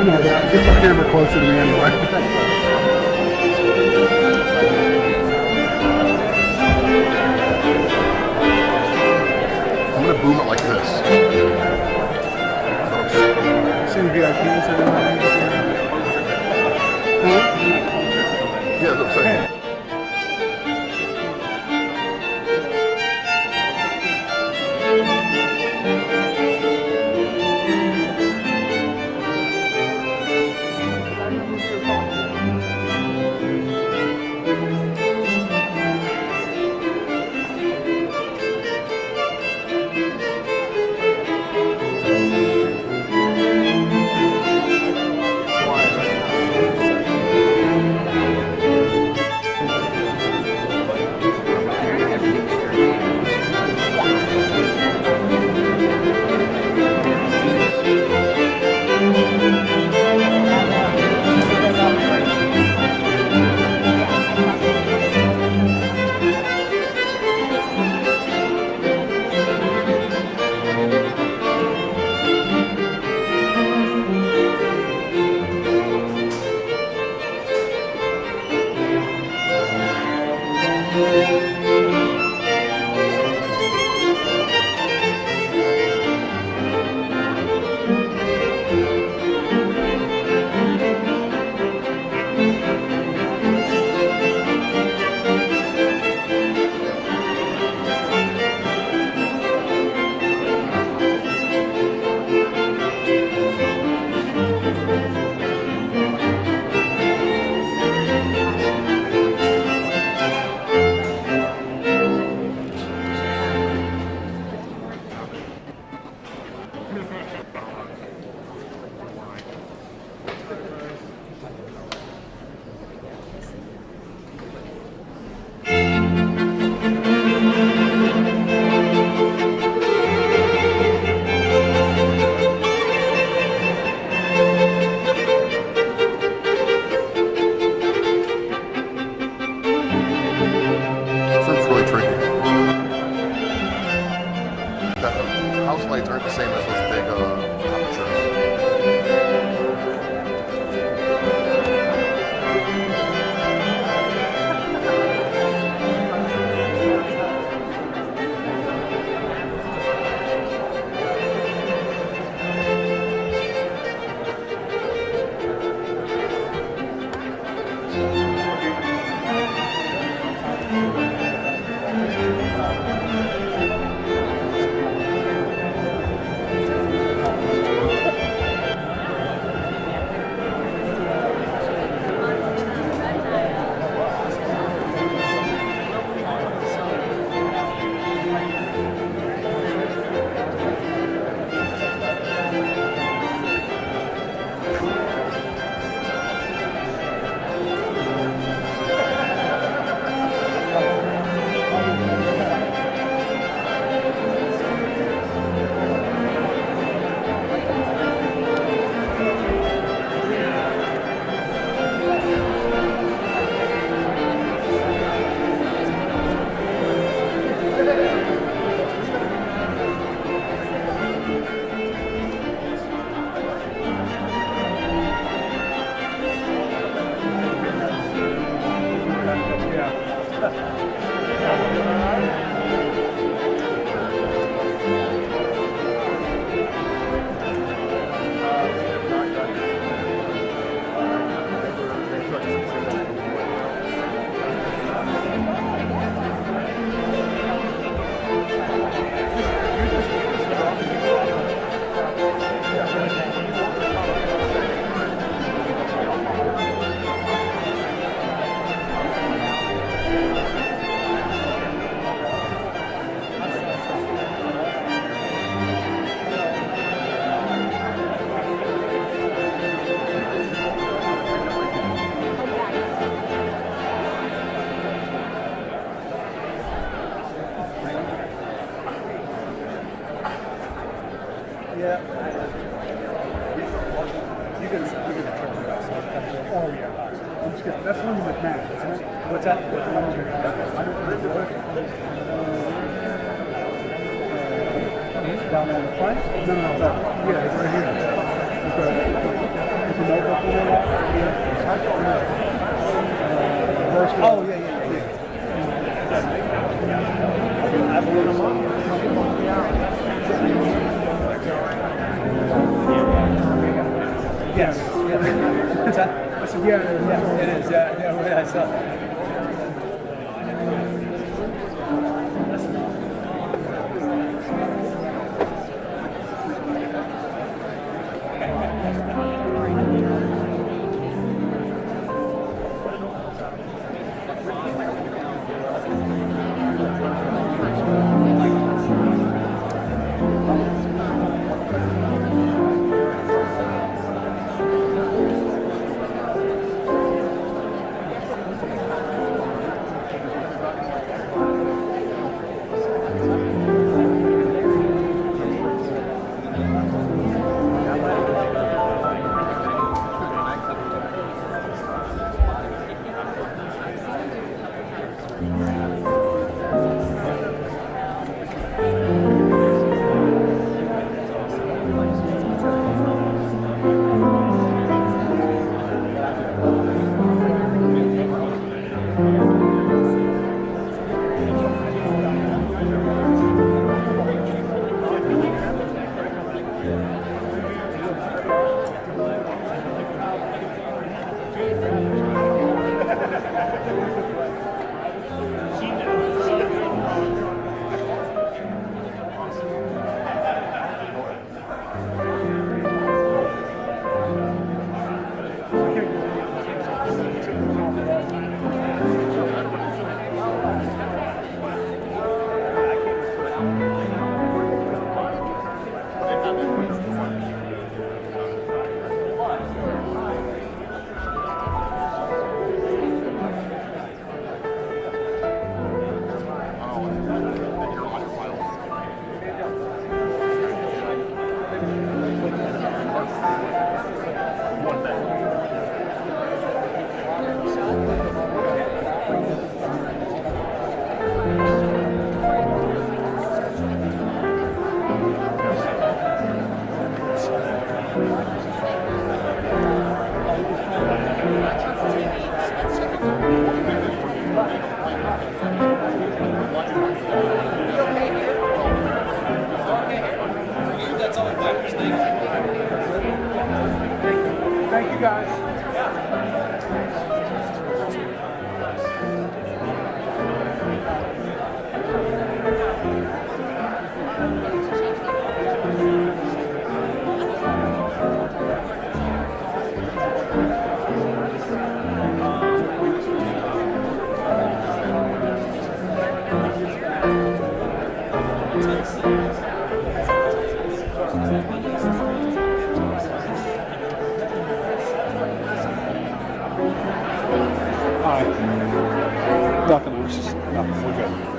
I know that. Get the camera closer to me anyway. I'm gonna boom it like this. See VIPs or anything? Yeah, that's what I'm saying. House lights aren't the same as those big apertures. Yeah. You can turn it off. Oh, yeah. I'm just kidding. That's one with Matt, isn't it? What's that? What's the one with Matt? Down on the front? No, back. Yeah, it's right here. It's right here. With the notebook in there. Oh, yeah. I blew them up. Yes. What's that? I said, yeah, It is. Yeah, I saw. Thank you, guys. Hi. Nothing. It was just nothing. We're good.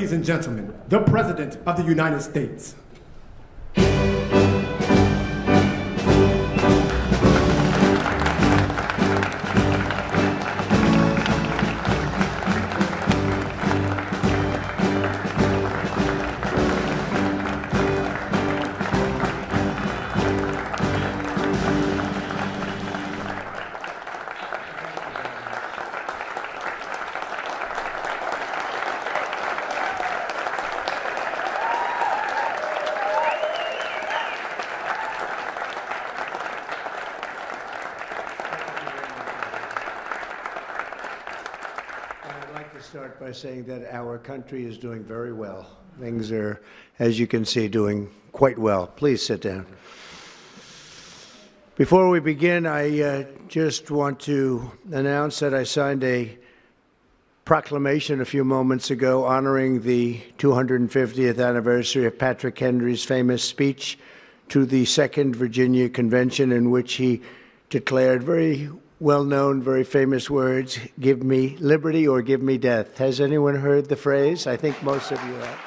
Ladies and gentlemen, the President of the United States. I'd like to start by saying that our country is doing very well. Things are, as you can see, doing quite well. Please sit down. Before we begin, I just want to announce that I signed a proclamation a few moments ago honoring the 250th anniversary of Patrick Henry's famous speech to the Second Virginia Convention, in which he declared very well-known, very famous words, "Give me liberty or give me death." Has anyone heard the phrase? I think most of you have.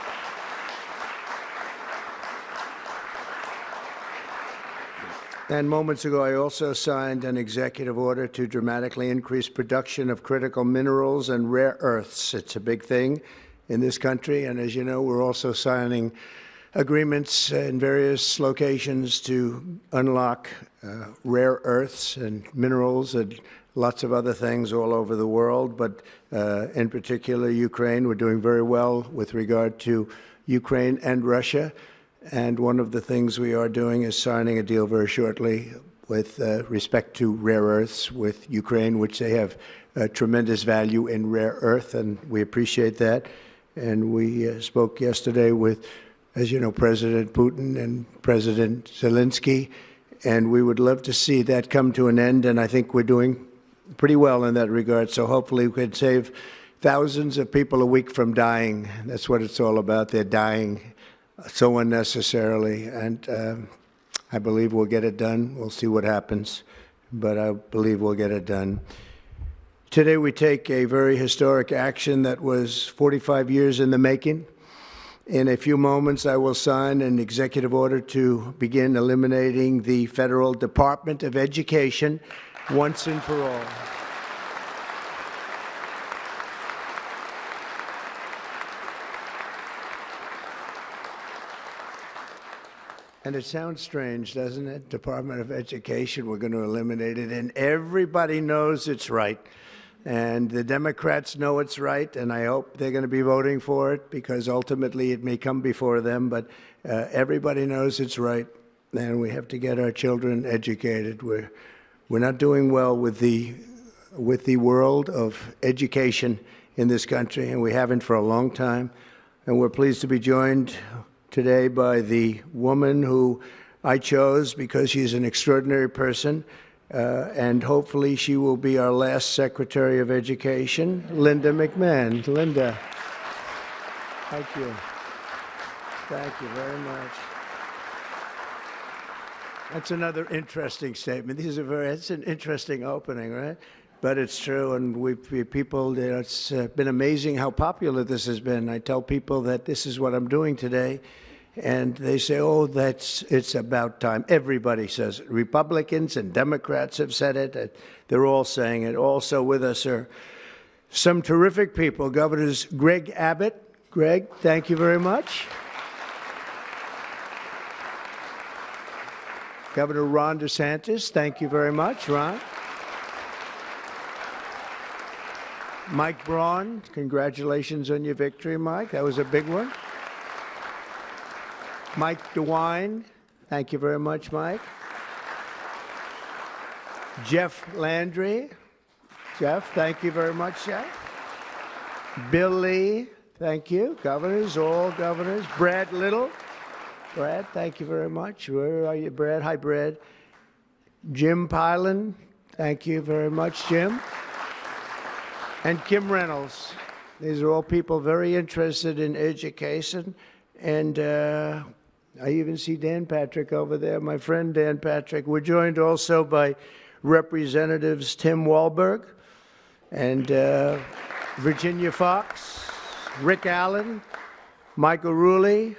And moments ago, I also signed an executive order to dramatically increase production of critical minerals and rare earths. It's a big thing in this country, and as you know, we're also signing agreements in various locations to unlock rare earths and minerals and lots of other things all over the world, but in particular Ukraine. We're doing very well with regard to Ukraine and Russia, and one of the things we are doing is signing a deal very shortly with respect to rare earths with Ukraine, which they have tremendous value in rare earth, and we appreciate that. And we spoke yesterday with, as you know, President Putin and President Zelensky, and we would love to see that come to an end, and I think we're doing pretty well in that regard. So hopefully we could save thousands of people a week from dying. That's what it's all about. They're dying so unnecessarily, and I believe we'll get it done. We'll see what happens, but I believe we'll get it done. Today we take a very historic action that was 45 years in the making. In a few moments, I will sign an executive order to begin eliminating the Federal Department of Education once and for all. And it sounds strange, doesn't it? Department of Education, we're going to eliminate it, and everybody knows it's right. And the Democrats know it's right, and I hope they're going to be voting for it, because ultimately it may come before them, but everybody knows it's right, and we have to get our children educated. We're not doing well with the world of education in this country, and we haven't for a long time. And we're pleased to be joined today by the woman who I chose because she's an extraordinary person, and hopefully she will be our last Secretary of Education, Linda McMahon. Linda, thank you. Thank you very much. That's another interesting statement. It's an interesting opening, right? But it's true, and people, it's been amazing how popular this has been. I tell people that this is what I'm doing today, and they say, oh, it's about time. Everybody says it. Republicans and Democrats have said it. They're all saying it. Also with us are some terrific people. Governors Greg Abbott. Greg, thank you very much. Governor Ron DeSantis, thank you very much, Ron. Mike Braun, congratulations on your victory, Mike. That was a big one. Mike DeWine, thank you very much, Mike. Jeff Landry. Jeff, thank you very much, Jeff. Bill Lee, thank you. Governors, all governors. Brad Little. Brad, thank you very much. Where are you, Brad? Hi, Brad. Jim Pilan, thank you very much, Jim. And Kim Reynolds. These are all people very interested in education. And I even see Dan Patrick over there, my friend Dan Patrick. We're joined also by Representatives Tim Walberg and Virginia Fox, Rick Allen, Michael Rulli,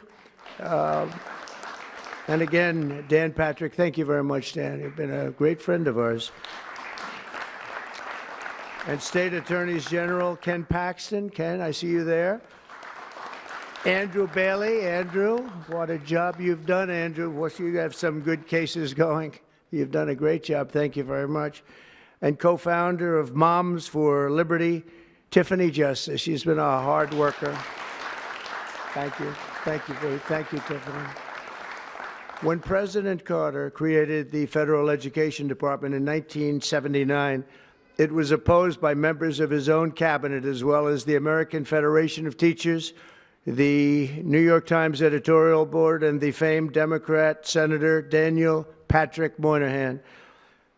and again, Dan Patrick. Thank you very much, Dan. You've been a great friend of ours. And State Attorneys General Ken Paxton. Ken, I see you there. Andrew Bailey. Andrew, what a job you've done, Andrew. You have some good cases going. You've done a great job. Thank you very much. And co-founder of Moms for Liberty, Tiffany Justice. She's been a hard worker. Thank you. Thank you, Tiffany. When President Carter created the Federal Education Department in 1979, it was opposed by members of his own cabinet, as well as the American Federation of Teachers, the New York Times editorial board, and the famed Democrat Senator Daniel Patrick Moynihan.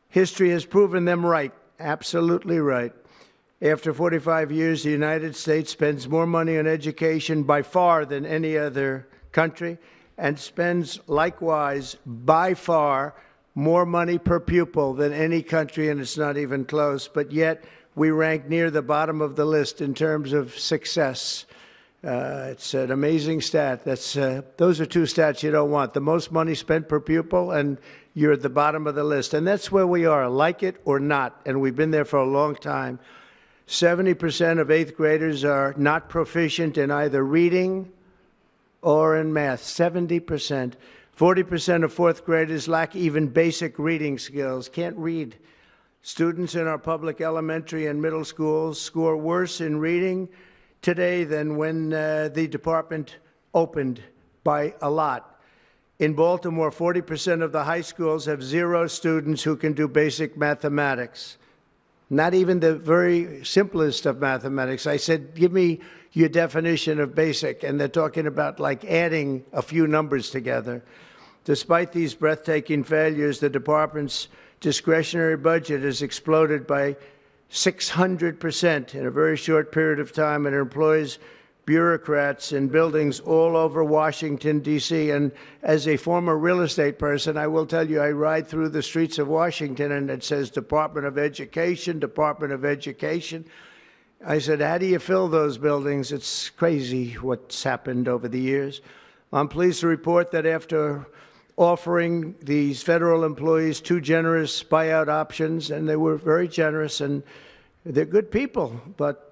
History has proven them right, absolutely right. After 45 years, the United States spends more money on education by far than any other country, and spends likewise by far more money per pupil than any country, and it's not even close. But yet we rank near the bottom of the list in terms of success. It's an amazing stat. Those are two stats you don't want: the most money spent per pupil, and you're at the bottom of the list. And that's where we are, like it or not, and we've been there for a long time. 70% of 8th graders are not proficient in either reading or in math. 70%. 40% of 4th graders lack even basic reading skills, can't read. Students in our public elementary and middle schools score worse in reading today than when the department opened, by a lot. In Baltimore, 40% of the high schools have 0 students who can do basic mathematics. Not even the very simplest of mathematics. I said, give me your definition of basic, and they're talking about like adding a few numbers together. Despite these breathtaking failures, the department's discretionary budget has exploded by 600% in a very short period of time, and it employs bureaucrats in buildings all over Washington, D.C. And as a former real estate person, I will tell you, I ride through the streets of Washington and it says Department of Education, Department of Education. I said, how do you fill those buildings? It's crazy what's happened over the years. I'm pleased to report that after offering these federal employees 2 generous buyout options, and they were very generous, and they're good people, but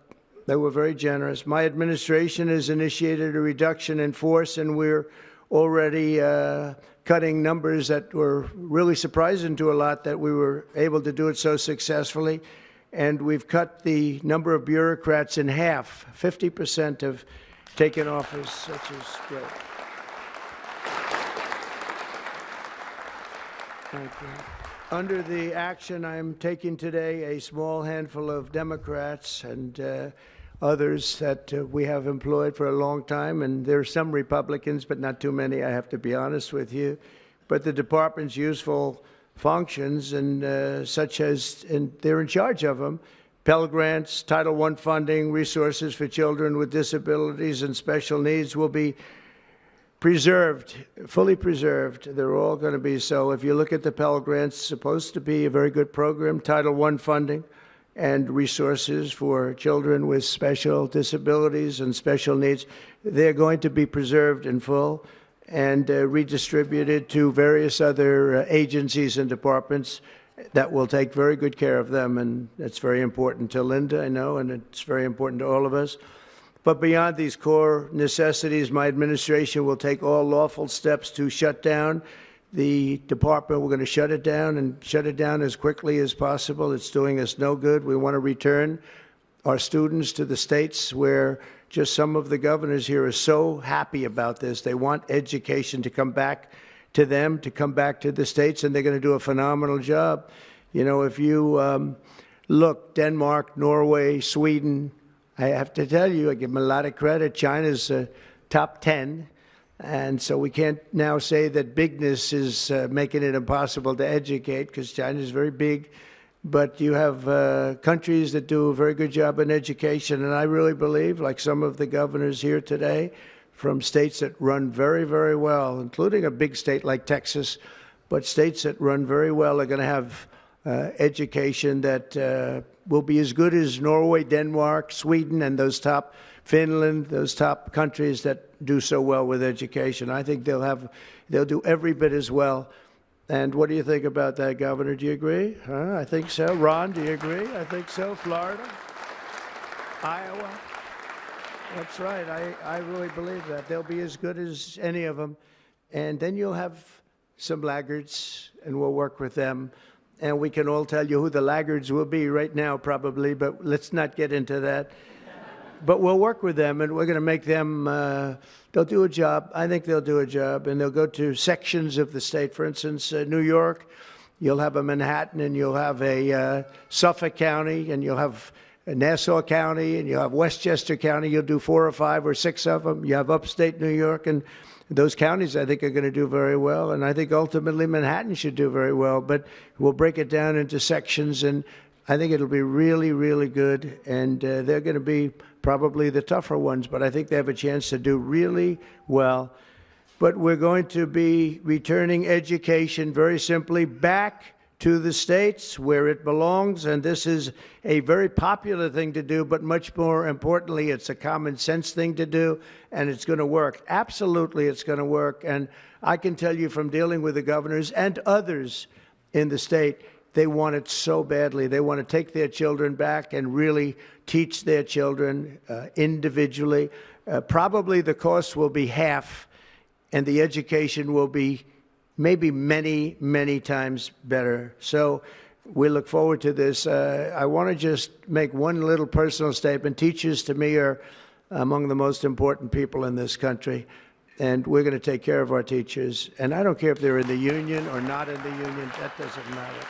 they were very generous. My administration has initiated a reduction in force, and we're already cutting numbers that were really surprising to a lot, that we were able to do it so successfully. And we've cut the number of bureaucrats in half. 50% have taken office, which is great. Thank you. Under the action I'm taking today, a small handful of Democrats and others that we have employed for a long time, and there are some Republicans, but not too many, I have to be honest with you. But the department's useful functions, and such as, and they're in charge of them: Pell Grants, Title I funding, resources for children with disabilities and special needs will be preserved, fully preserved. They're all going to be so. If you look at the Pell Grants, it's supposed to be a very good program. Title I funding and resources for children with special disabilities and special needs, they're going to be preserved in full and redistributed to various other agencies and departments that will take very good care of them. And that's very important to Linda, I know, and it's very important to all of us. But beyond these core necessities, my administration will take all lawful steps to shut down the department. We're going to shut it down, and shut it down as quickly as possible. It's doing us no good. We want to return our students to the states, where just some of the governors here are so happy about this. They want education to come back to them, to come back to the states, and they're going to do a phenomenal job. You know, if you look, Denmark, Norway, Sweden, I have to tell you, I give them a lot of credit. China's top 10. And so we can't now say that bigness is making it impossible to educate, because China is very big. But you have countries that do a very good job in education. And I really believe, like some of the governors here today, from states that run very, very well, including a big state like Texas, but states that run very well are going to have education that will be as good as Norway, Denmark, Sweden, and those top Finland, those top countries that do so well with education. I think they'll do every bit as well. And what do you think about that, Governor? Do you agree? I think so. Ron, do you agree? I think so. Florida? Iowa? That's right. I really believe that. They'll be as good as any of them. And then you'll have some laggards, and we'll work with them. And we can all tell you who the laggards will be right now, probably, but let's not get into that. But we'll work with them, and we're going to make them, they'll do a job. I think they'll do a job, and they'll go to sections of the state. For instance, New York, you'll have a Manhattan, and you'll have a Suffolk County, and you'll have Nassau County, and you'll have Westchester County. You'll do 4 or 5 or 6 of them. You have upstate New York, and those counties, I think, are going to do very well. And I think ultimately Manhattan should do very well. But we'll break it down into sections, and I think it'll be really, really good. And they're going to be probably the tougher ones, but I think they have a chance to do really well. But we're going to be returning education very simply back to the states where it belongs, and this is a very popular thing to do, but much more importantly, it's a common sense thing to do, and it's going to work. Absolutely, it's going to work. And I can tell you from dealing with the governors and others in the state, they want it so badly. They want to take their children back and really teach their children individually. Probably the cost will be half, and the education will be maybe many, many times better. So we look forward to this. I want to just make one little personal statement. Teachers, to me, are among the most important people in this country, and we're going to take care of our teachers. And I don't care if they're in the union or not in the union. That doesn't matter.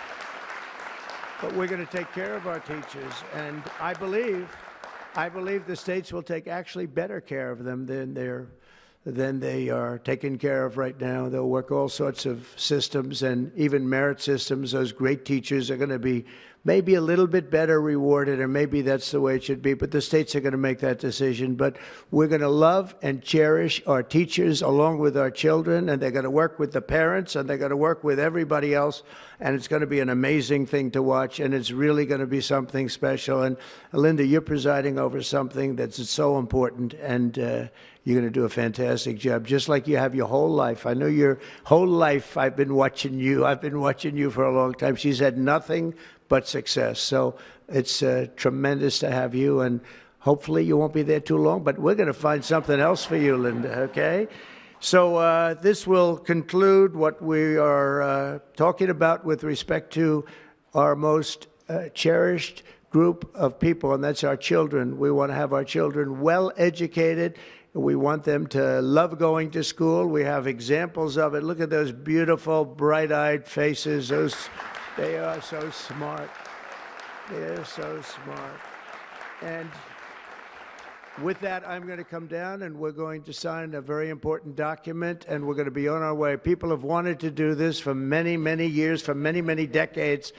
But we're going to take care of our teachers, and I believe the states will take actually better care of them than they are taken care of right now. They'll work all sorts of systems and even merit systems. Those great teachers are going to be maybe a little bit better rewarded, or maybe that's the way it should be, but the states are going to make that decision. But we're going to love and cherish our teachers along with our children, and they're going to work with the parents, and they're going to work with everybody else, and it's going to be an amazing thing to watch, and it's really going to be something special. And Linda, you're presiding over something that's so important, and you're going to do a fantastic job, just like you have your whole life. I know your whole life I've been watching you. I've been watching you for a long time. She's had nothing but success. So it's tremendous to have you, and hopefully you won't be there too long, but we're going to find something else for you, Linda, okay? So this will conclude what we are talking about with respect to our most cherished group of people, and that's our children. We want to have our children well educated. We want them to love going to school. We have examples of it. Look at those beautiful, bright-eyed faces. They are so smart. They're so smart. And with that, I'm going to come down, and we're going to sign a very important document, and we're going to be on our way. People have wanted to do this for many, many years, for many, many decades.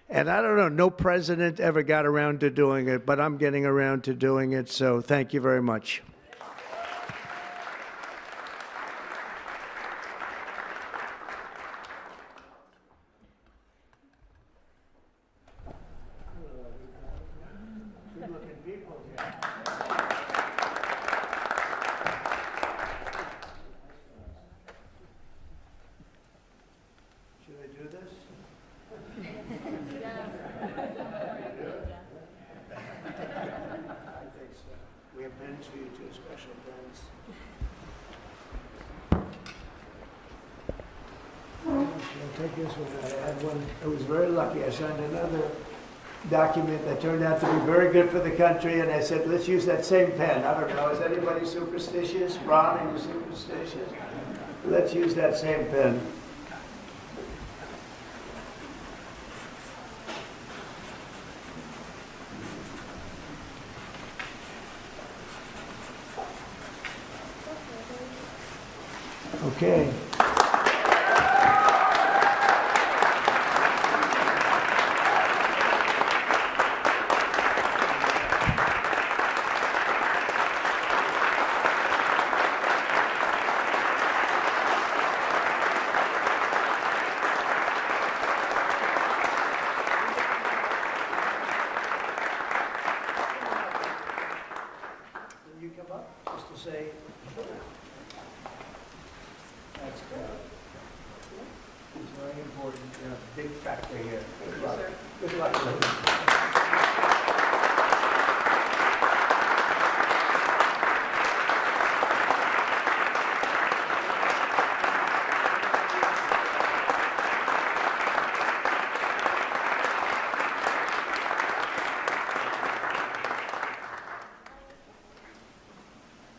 And I don't know, no president ever got around to doing it, but I'm getting around to doing it. So thank you very much. Take this one. I had one. I was very lucky. I signed another document that turned out to be very good for the country, and I said, let's use that same pen. I don't know. Is anybody superstitious? Ron, are you superstitious? Let's use that same pen. Okay. You Very important. Big factor here. Good luck. Good luck.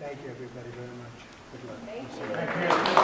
Thank you, everybody, very much. Good luck. Thank you.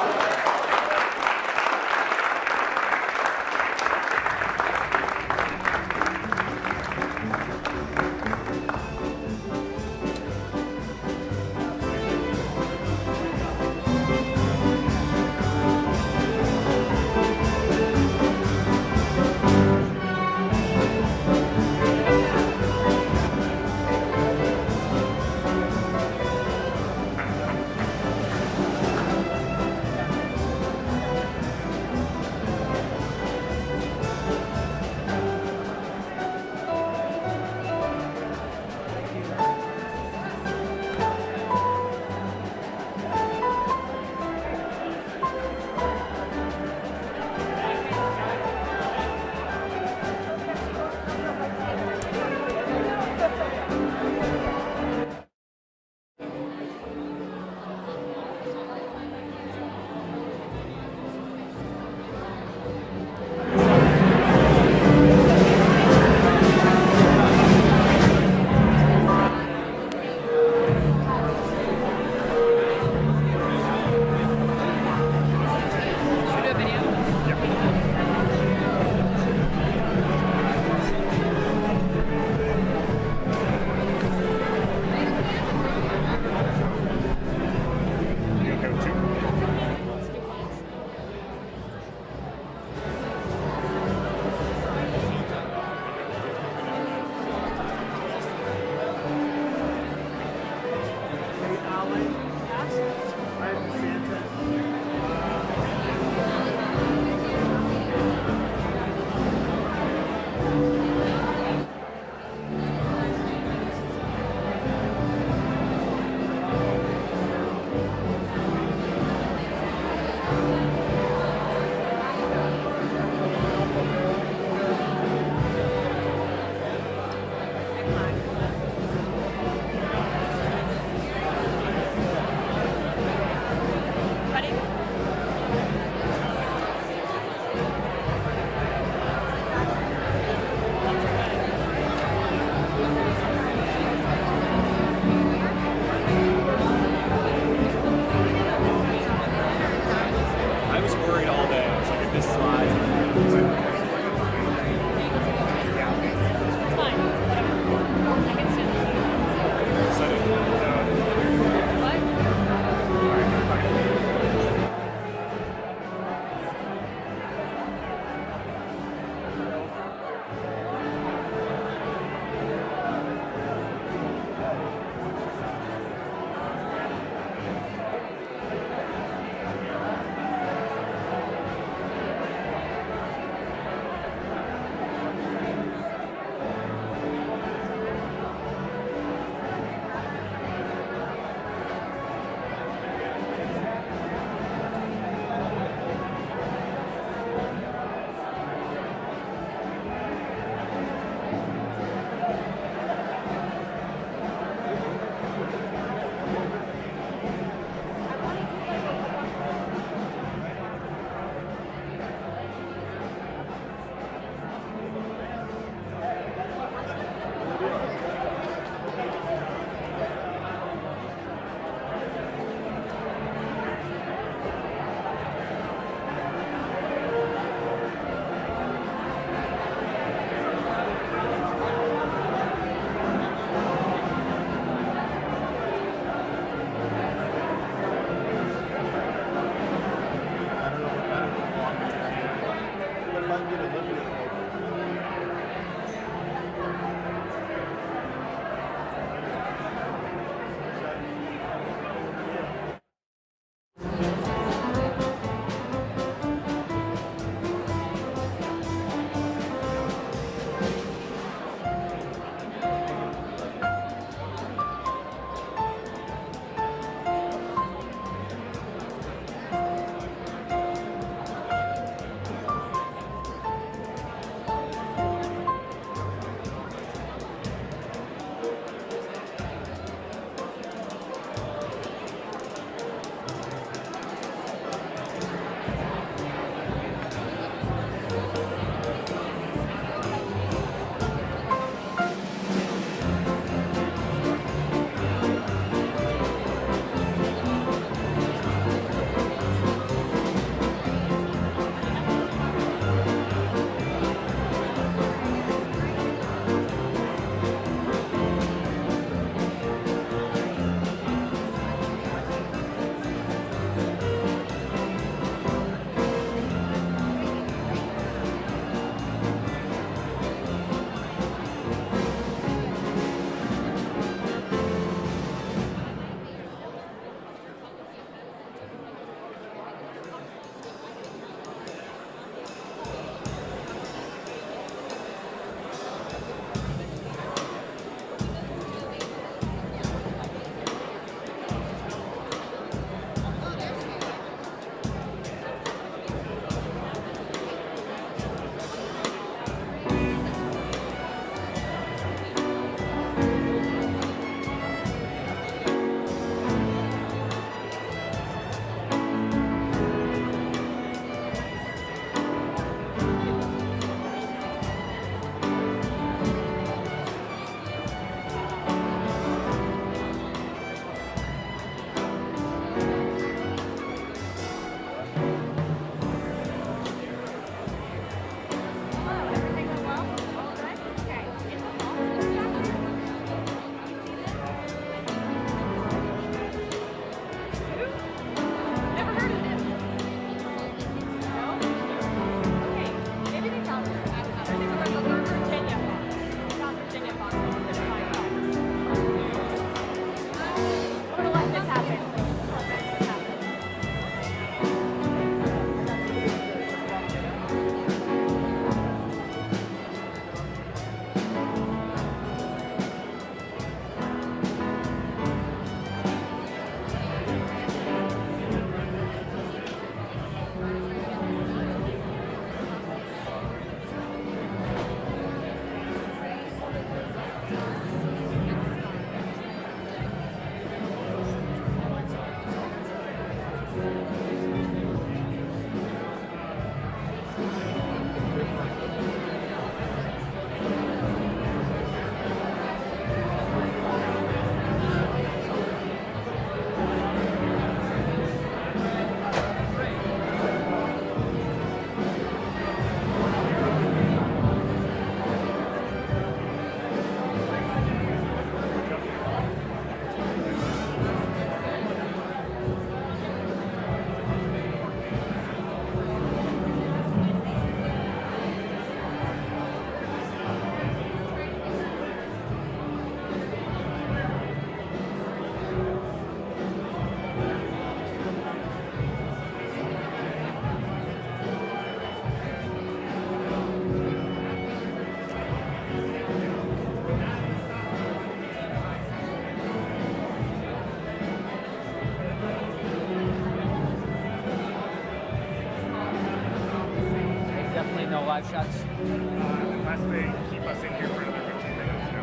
say no live shots? Unless they keep us in here for another 15 minutes. No.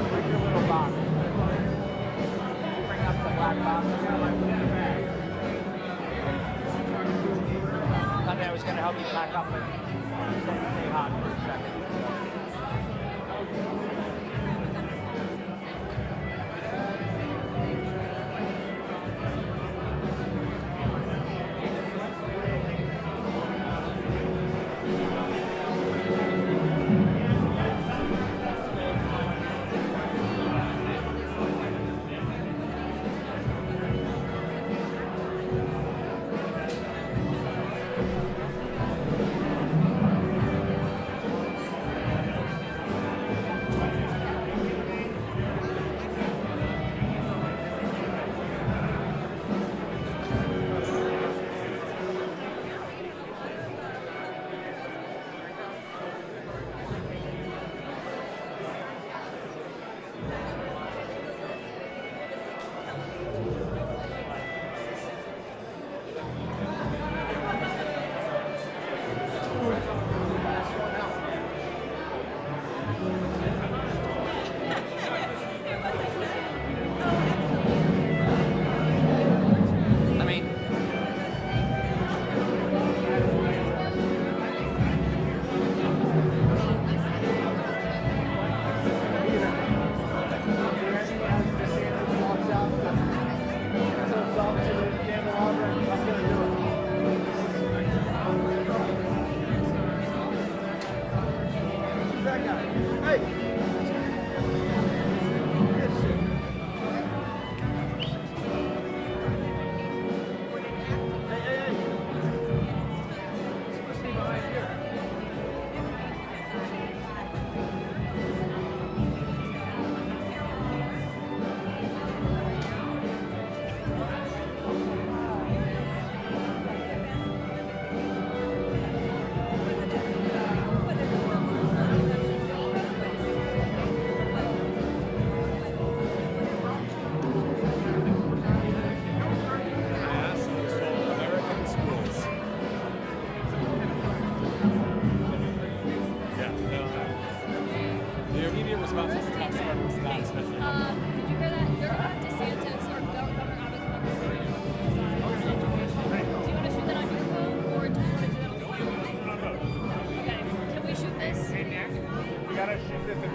Bring your little box. Bring up the black box. Sunday I was going to help you pack up, but it's going to stay hot for a second.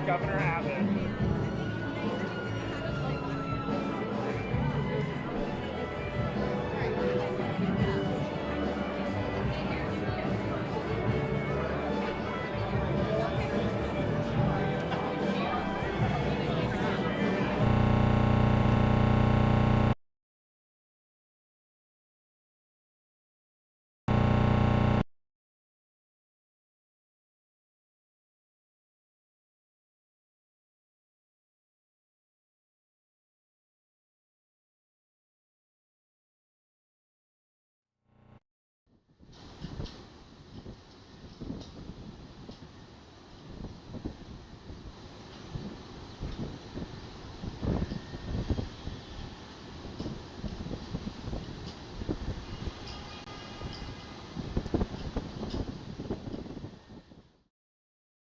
Governor Abbott.